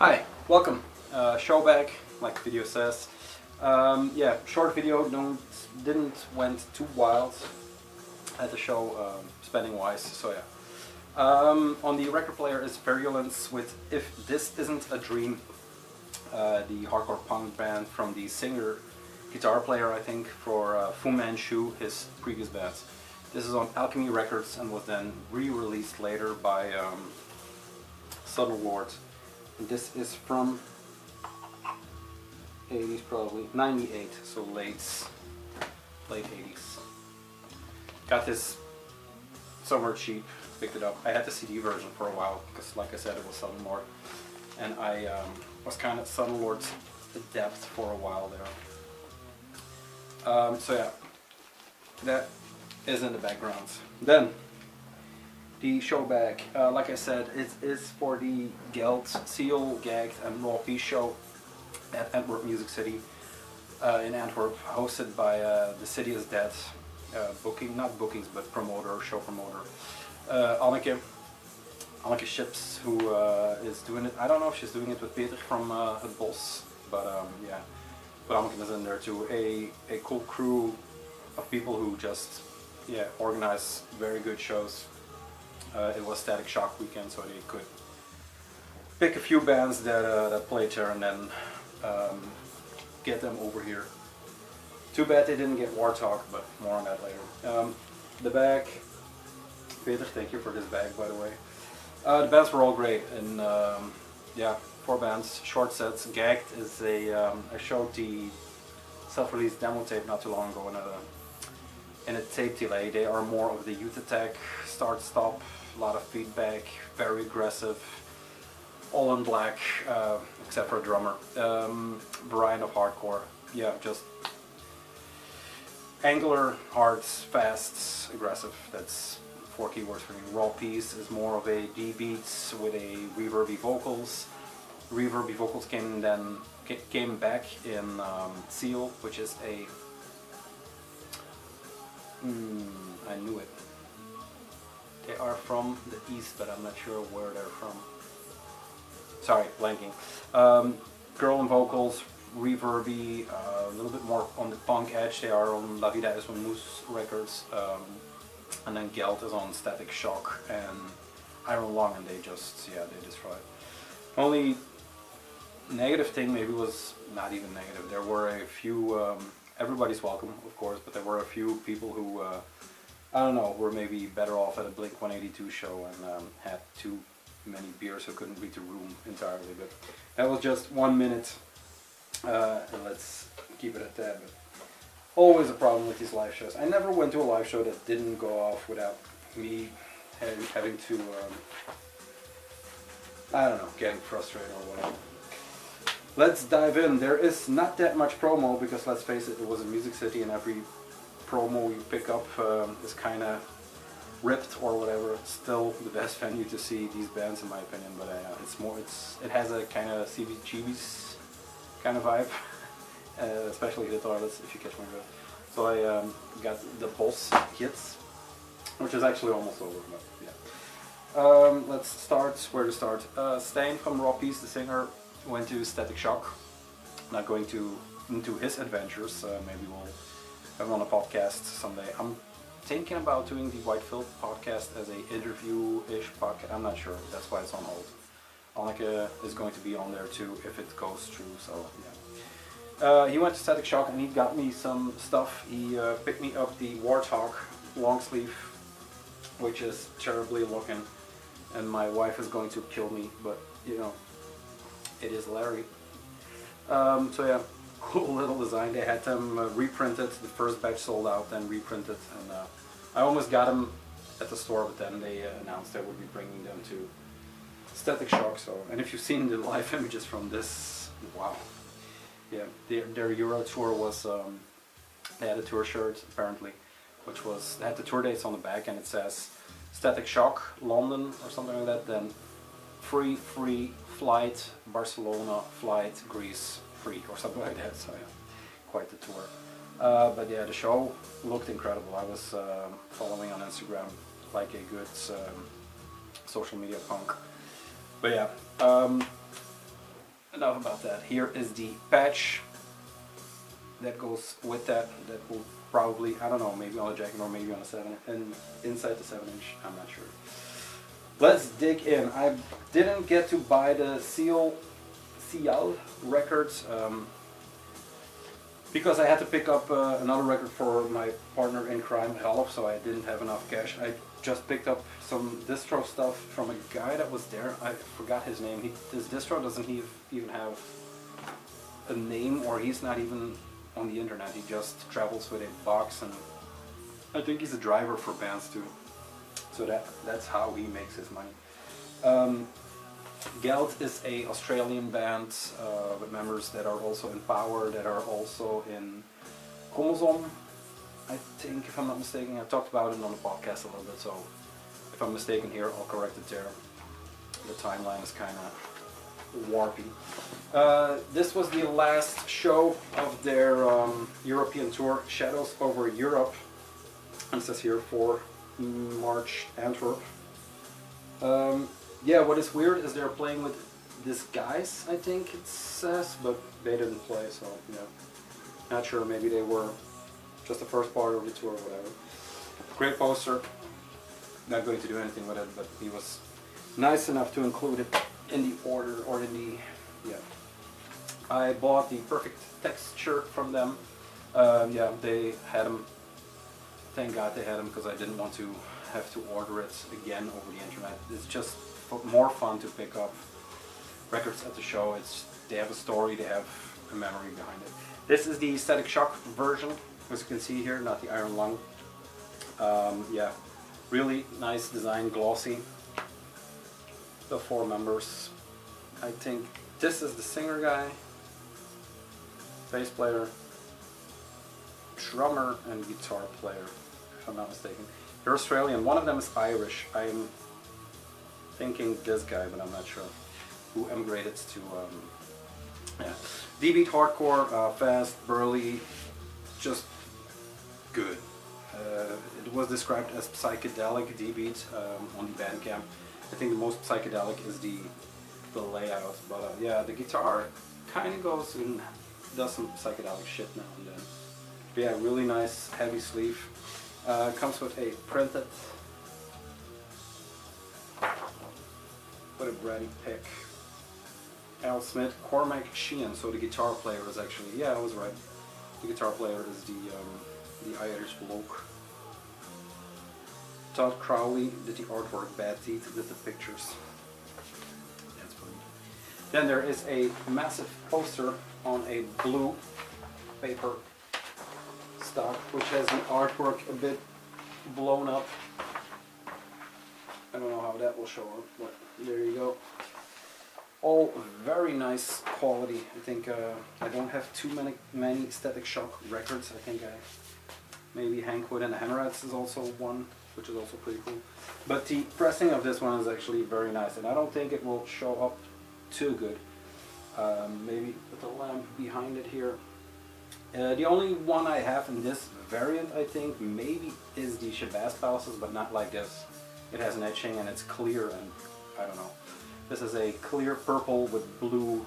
Hi, welcome. Show back, like the video says. Yeah, short video, didn't went too wild at the show, spending wise. So yeah. On the record player is Virulence with If This Isn't a Dream, the hardcore punk band from the singer, guitar player I think for Fu Manchu, his previous bands. This is on Alchemy Records and was then re-released later by Subtle Lord. And this is from 80s probably, 98, so late 80s. Got this somewhere cheap, picked it up. I had the CD version for a while because, like I said, it was Subtle Lord, and I was kind of Subtle Lord's depth for a while there. So yeah, that is in the background. Then the show back, like I said, it is for the Gagged, Sial, Gagged and Raw Peace show at Antwerp Music City in Antwerp, hosted by The City Is Dead, not bookings, but promoter, show promoter, Anneke Ships, who is doing it. I don't know if she's doing it with Peter from Het Bos, but yeah, but Anneke is in there too. A cool crew of people who just organize very good shows. It was Static Shock weekend, so they could pick a few bands that played there and then get them over here. Too bad they didn't get Warthog, but more on that later. The bag, Peter, thank you for this bag, by the way. The bands were all great, and yeah, 4 bands, short sets. Gagged is I showed the self-released demo tape not too long ago in a tape delay. They are more of the youth attack, start-stop, a lot of feedback, very aggressive, all in black, except for a drummer. Variant of hardcore, yeah, just angular, hard, fast, aggressive. That's 4 keywords for me. Raw Peace is more of a D beats with a reverby vocals. Reverby vocals came back in Sial, which is a I knew it. They are from the east, but I'm not sure where they're from. Sorry, blanking. Girl and vocals, reverby, a little bit more on the punk edge. They are on La Vida es un Moose Records, and then Gagged is on Static Shock and Iron Lung, and they destroyed. Only negative thing maybe was not even negative. There were a few. Everybody's welcome, of course, but there were a few people who, I don't know, were maybe better off at a Blink 182 show and had too many beers who couldn't read the room entirely. But that was just 1 minute, and let's keep it at that. But always a problem with these live shows. I never went to a live show that didn't go off without me having to, I don't know, getting frustrated or whatever. Let's dive in. There is not that much promo because, let's face it, it was a Music City and every promo you pick up is kind of ripped or whatever. It's still the best venue to see these bands in my opinion, but it has a kind of CBGB's kind of vibe, especially the toilets, if you catch my drift. So I got the Boss hits, which is actually almost over, but yeah. Let's start. Where to start? Stijn from Raw Peace, the singer, went to Static Shock. Not going into his adventures. Maybe we'll have him on a podcast someday. I'm thinking about doing the White Filth podcast as a interview-ish podcast. I'm not sure. That's why it's on hold. Anneke is going to be on there too if it goes through. So yeah. He went to Static Shock and he got me some stuff. He picked me up the Warthog long sleeve, which is terribly looking, and my wife is going to kill me. But you know, it is Larry. So yeah, cool little design. They had them reprinted. The first batch sold out, then reprinted, and I almost got them at the store, but then they announced they would be bringing them to Static Shock. So, and if you've seen the live images from this, wow, yeah, their Euro tour was. They had a tour shirt apparently, which was they had the tour dates on the back, and it says Static Shock London or something like that. Then free flight Barcelona, flight Greece free or something like that. So yeah, quite the tour. But yeah, the show looked incredible. I was following on Instagram like a good social media punk. But yeah, enough about that. Here is the patch that goes with that. That will probably, I don't know, maybe on a jacket or maybe on a 7 and inside the 7-inch. I'm not sure. Let's dig in. I didn't get to buy the Sial records because I had to pick up another record for my partner in crime, Ralph, so I didn't have enough cash. I just picked up some distro stuff from a guy that was there. I forgot his name. His distro doesn't even have a name, or he's not even on the internet. He just travels with a box, and I think he's a driver for bands too. So that's how he makes his money. Gagged is a Australian band with members that are also in Power, that are also in Chromosome, I think, if I'm not mistaken. I talked about it on the podcast a little bit, so if I'm mistaken here, I'll correct it there. The timeline is kind of warpy. This was the last show of their European tour, Shadows Over Europe. And it says here for March, Antwerp. Yeah, what is weird is they're playing with these guys, I think it says, but they didn't play, so yeah. Not sure, maybe they were just the first part of the tour or whatever. Great poster. Not going to do anything with it, but he was nice enough to include it in the order, or in the, yeah. I bought the Perfect Texture from them. Yeah, they had them. Thank God they had them, because I didn't want to have to order it again over the internet. It's just more fun to pick up records at the show. They have a story, they have a memory behind it. This is the Static Shock version, as you can see here, not the Iron Lung. Yeah, really nice design, glossy. The 4 members. I think this is the singer guy, bass player, drummer, and guitar player, if I'm not mistaken. They're Australian. One of them is Irish. I'm thinking this guy, but I'm not sure. Who emigrated to, yeah. D-beat hardcore, fast, burly, just good. It was described as psychedelic D-beat on the Bandcamp. I think the most psychedelic is the layout, but yeah, the guitar kind of goes and does some psychedelic shit now and then. But yeah, really nice heavy sleeve. Comes with a printed, what a bratty pick. Al Smith, Cormac Sheehan, so the guitar player is actually, yeah, I was right. The guitar player is the Irish bloke. Todd Crowley did the artwork, Bad Teeth did the pictures. That's pretty. Then there is a massive poster on a blue paper stock, which has the artwork a bit blown up. I don't know how that will show up, but there you go. All very nice quality. I think I don't have too many Static Shock records. I think maybe Hank Wood and the Hammerheads is also one, which is also pretty cool. But the pressing of this one is actually very nice, and I don't think it will show up too good. Maybe with the lamp behind it here. The only one I have in this variant, I think, maybe is the Shabazz Palaces, but not like this. It has an etching and it's clear, and I don't know. This is a clear purple with blue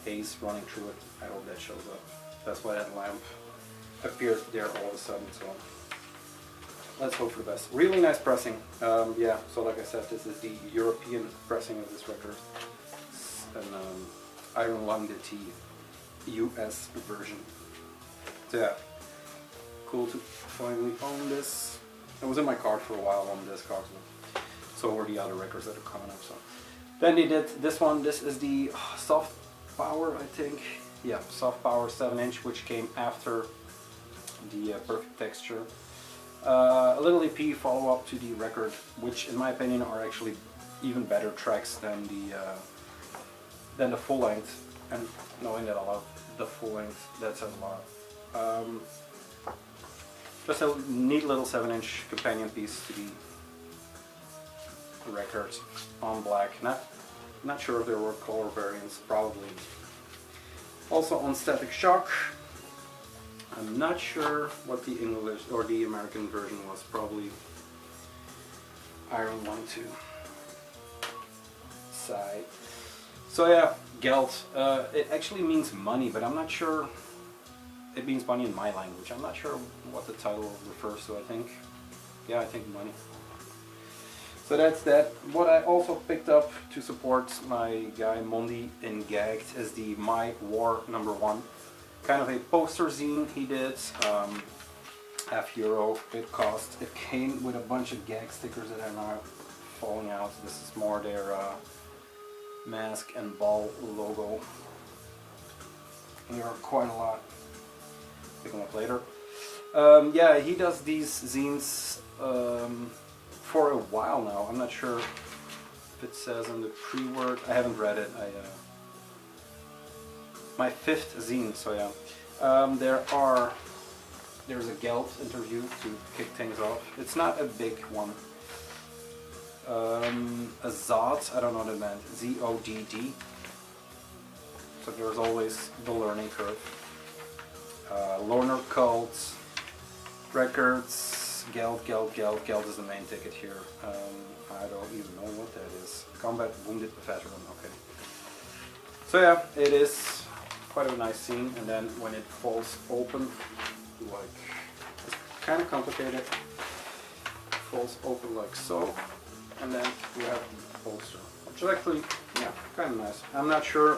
haze running through it. I hope that shows up. That's why that lamp appeared there all of a sudden, so let's hope for the best. Really nice pressing. Yeah, so like I said, this is the European pressing of this record. And Iron Lung did the US version. So yeah, cool to finally own this. It was in my cart for a while on Discogs, so were the other records that are coming up. So then they did this one. This is the Soft Power, I think. Yeah, Soft Power 7-inch, which came after the Perfect Texture. A little EP follow-up to the record, which in my opinion are actually even better tracks than the full length. And knowing that I love the full length, that says a lot. Just a neat little 7-inch companion piece to the record on black. Not sure if there were color variants, probably. Also on Static Shock. I'm not sure what the English or the American version was. Probably Iron Lung 2. Sigh. So yeah, Geld, it actually means money, but I'm not sure. It means money in my language. I'm not sure what the title refers to, I think. Yeah, I think money. So that's that. What I also picked up to support my guy Mondi in Gagged is the My War #1. Kind of a poster zine he did. €1 it cost. It came with a bunch of gag stickers that are now falling out. This is more their mask and ball logo. There are quite a lot. Pick them up later. Yeah, he does these zines for a while now. I'm not sure if it says in the pre-word. I haven't read it. My 5th zine, so yeah. There's a Geld interview to kick things off. It's not a big one. A Zod, I don't know what it meant. Z-O-D-D. So there's always the learning curve. Loner Cults, records, Geld is the main ticket here. I don't even know what that is. Combat Wounded Veteran, okay. So yeah, it is quite a nice scene, and then when it falls open, like, it's kind of complicated. It falls open like so, and then you have the poster, which is actually, yeah, kind of nice. I'm not sure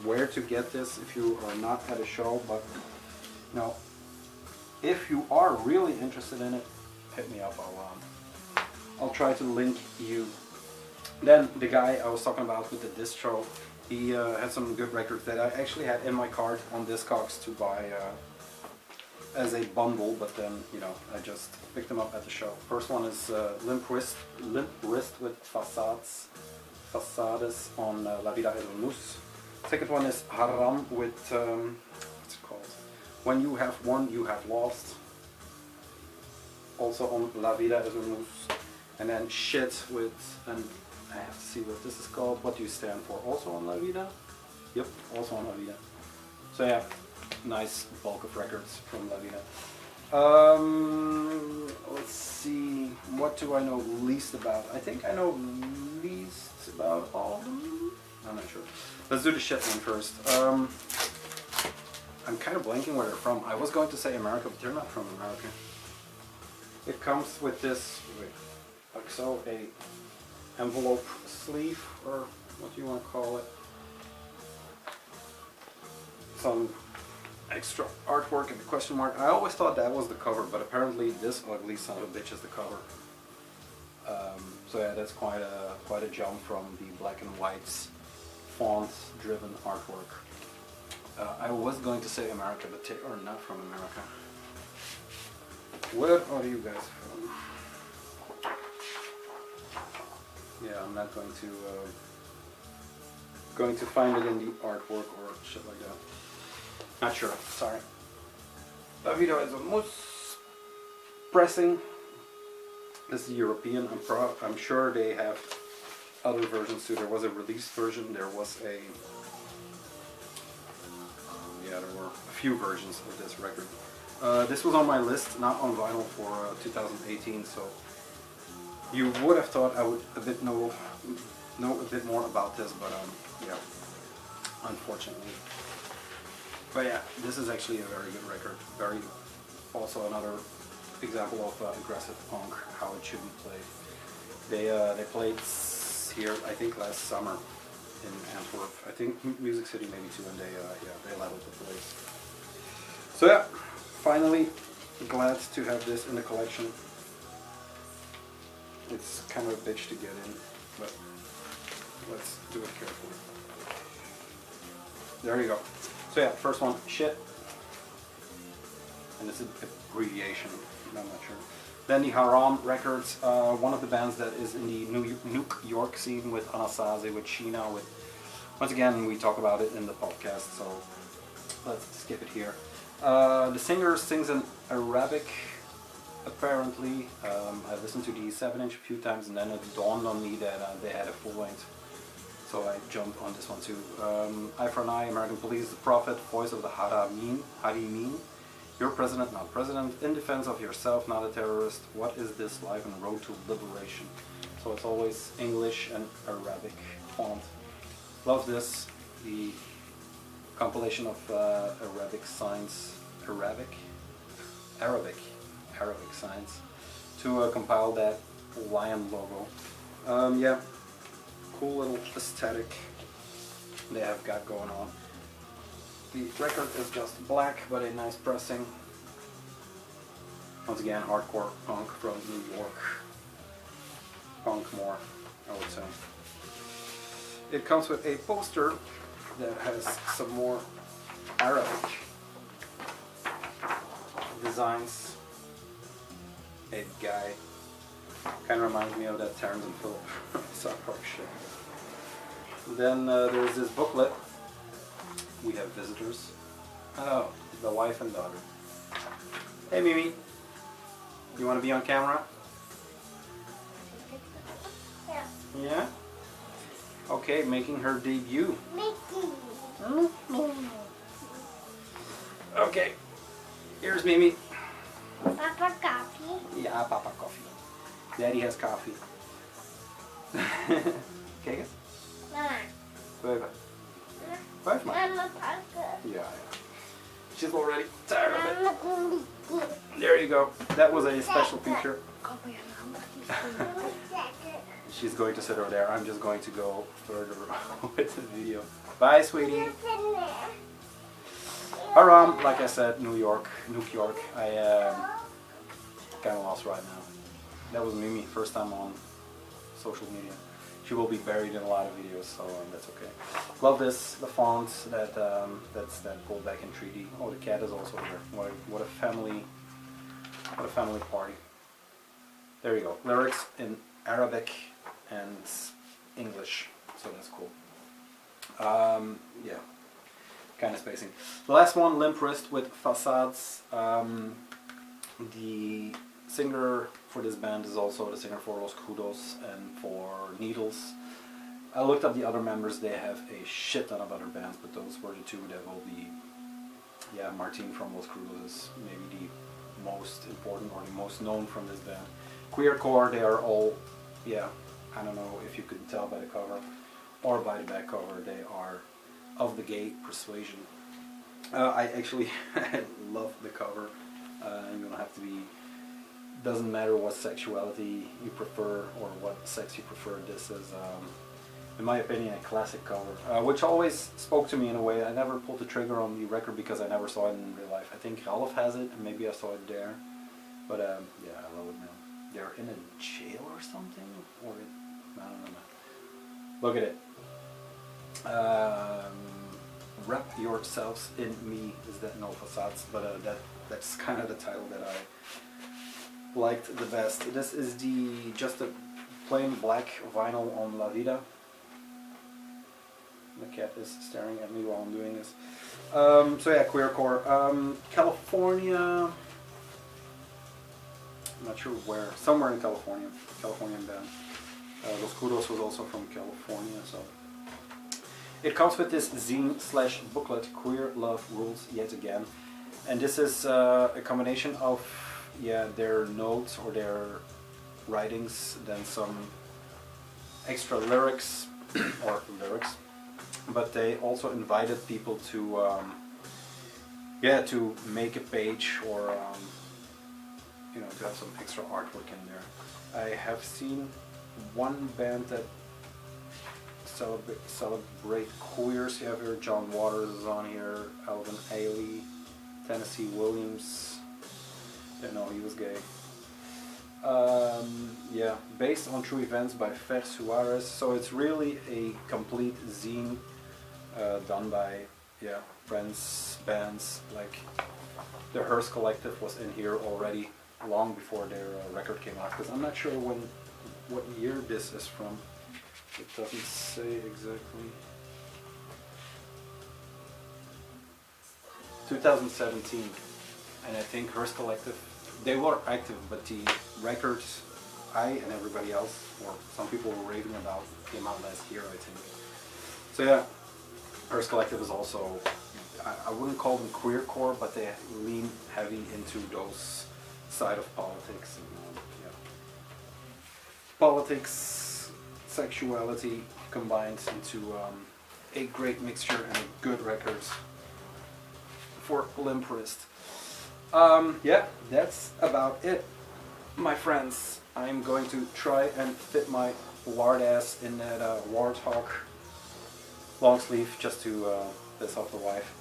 where to get this if you are not at a show, but you know, if you are really interested in it, hit me up. I'll try to link you. Then the guy I was talking about with the distro, he had some good records that I actually had in my cart on Discogs to buy as a bundle, but then, you know, I just picked them up at the show. First one is Limp Wrist with Facades on La Vida es un Mus. Second one is Haram with, what's it called? When You Have Won, You Have Lost. Also on La Vida es un Mus. And then S.H.I.T with, and I have to see what this is called, What Do You Stand For? Also on La Vida? Yep, also on La Vida. So yeah, nice bulk of records from La Vida. Let's see, what do I know least about? I think I know least about all of them. I'm not sure. Let's do the S.H.I.T one first. I'm kind of blanking where they're from. I was going to say America, but they're not from America. It comes with this, like so, a envelope sleeve, or what do you want to call it? Some extra artwork and a question mark. I always thought that was the cover, but apparently this ugly son of a bitch is the cover. So yeah, that's quite a jump from the black and whites font-driven artwork. I was going to say America, but they are not from America. Where are you guys from? Yeah, I'm not going to find it in the artwork or shit like that. Not sure. Sorry. La Vida es un Mus pressing. This is European. I'm sure they have other versions too. There was a released version. There was a yeah, there were a few versions of this record. This was on my list, not on vinyl, for 2018. So you would have thought I would know a bit more about this, but yeah, unfortunately. But yeah, this is actually a very good record. Also another example of aggressive punk, how it should be played. They played here, I think, last summer in Antwerp. I think Music City maybe too, and they leveled the place. So yeah, finally glad to have this in the collection. It's kind of a bitch to get in, but let's do it carefully. There you go. So yeah, first one, S.H.I.T, and it's an abbreviation, I'm not sure. Then the Haram records, one of the bands that is in the New York scene with Anasazi, with Sheena, with, once again, we talk about it in the podcast, so let's skip it here. The singer sings in Arabic, apparently. I listened to the 7-inch a few times, and then it dawned on me that they had a full length. So I jumped on this one too. Eye for an Eye, American Police, The Prophet, Voice of the Harimin. You're president, not president. In defense of yourself, not a terrorist. What is this life and road to liberation? So it's always English and Arabic font. Love this. the compilation of Arabic signs, Arabic signs, to compile that lion logo. Yeah, cool little aesthetic they have got going on. The record is just black, but a nice pressing. Once again, hardcore punk from New York. Punk more, I would say. It comes with a poster that has some more Arabic designs. A guy. Kind of reminds me of that Terrence and Philip South Park shit. Then there's this booklet. We have visitors. Oh, the wife and daughter. Hey Mimi, you want to be on camera? Yeah. Yeah? Okay, making her debut. Okay, here's Mimi. Papa coffee. Yeah, Papa coffee. Daddy has coffee. Kijk eens. Mama. Even. Vijf maar. Mama pakken. Yeah. She's already tired of it. There you go. That was a special feature. She's going to sit over there. I'm just going to go further with the video. Bye, sweetie. Haram, like I said, New York. I kind of lost right now. That was Mimi, first time on social media. She will be buried in a lot of videos, so that's okay. Love this, the font, that's that pulled back in 3D. Oh, the cat is also here. What a family party. There you go. Lyrics in Arabic and English, so that's cool. Yeah, kind of spacing. The last one, Limp Wrist with Facades. The singer for this band is also the singer for Los Crudos and for Needles. I looked up the other members. They have a shit ton of other bands, but those were the two that will be. Yeah, Martin from Los Crudos is maybe the most important or the most known from this band. Queercore, they are all, yeah, I don't know if you could tell by the cover or by the back cover, they are of the gay persuasion. I actually love the cover. You don't have to be, doesn't matter what sexuality you prefer or what sex you prefer. This is, in my opinion, a classic cover, which always spoke to me in a way. I never pulled the trigger on the record because I never saw it in real life. I think Ralph has it, and maybe I saw it there. But yeah, I love it now. They're in a jail or something, or I don't know. Look at it. Wrap yourselves in me is that no facades, but that's kind of the title that I liked the best. This is just a plain black vinyl on La Vida. The cat is staring at me while I'm doing this. So yeah, queercore. California. I'm not sure where. Somewhere in California. Californian band. Los Crudos was also from California, so. It comes with this zine / booklet, Queer Love Rules Yet Again. And this is a combination of, yeah, their notes or their writings, then some extra lyrics, or lyrics. But they also invited people to, yeah, to make a page or, you know, to have some extra artwork in there. I have seen one band that celebrate queers. You have here John Waters is on here, Alvin Ailey, Tennessee Williams. Didn't know he was gay. Yeah, based on true events by Fer Suarez. So it's really a complete zine done by, yeah, friends, bands. Like the Heerser Collective was in here already long before their record came out. Because I'm not sure what year this is from. It doesn't say exactly. 2017, and I think Heerser Collective, they were active, but the records I and everybody else, or some people were raving about, came out last year, I think. So yeah, Heerser Collective is also, I wouldn't call them queercore, but they lean heavy into those side of politics. And, yeah. Politics, sexuality combined into a great mixture and a good record for Limp Wrist. Yeah, that's about it, my friends. I'm going to try and fit my lard ass in that Warthog long sleeve just to piss off the wife.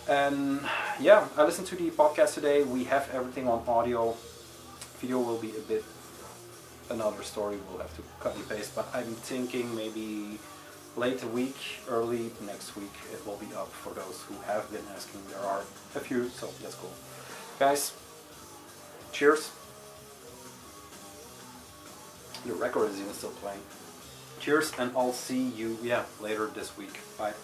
And yeah, I listened to the podcast today. We have everything on audio. Video will be a bit another story. We'll have to cut and paste, but I'm thinking maybe late a week, early next week it will be up for those who have been asking. There are a few, so that's cool. Guys, cheers. The record is even still playing. Cheers, and I'll see you later this week. Bye.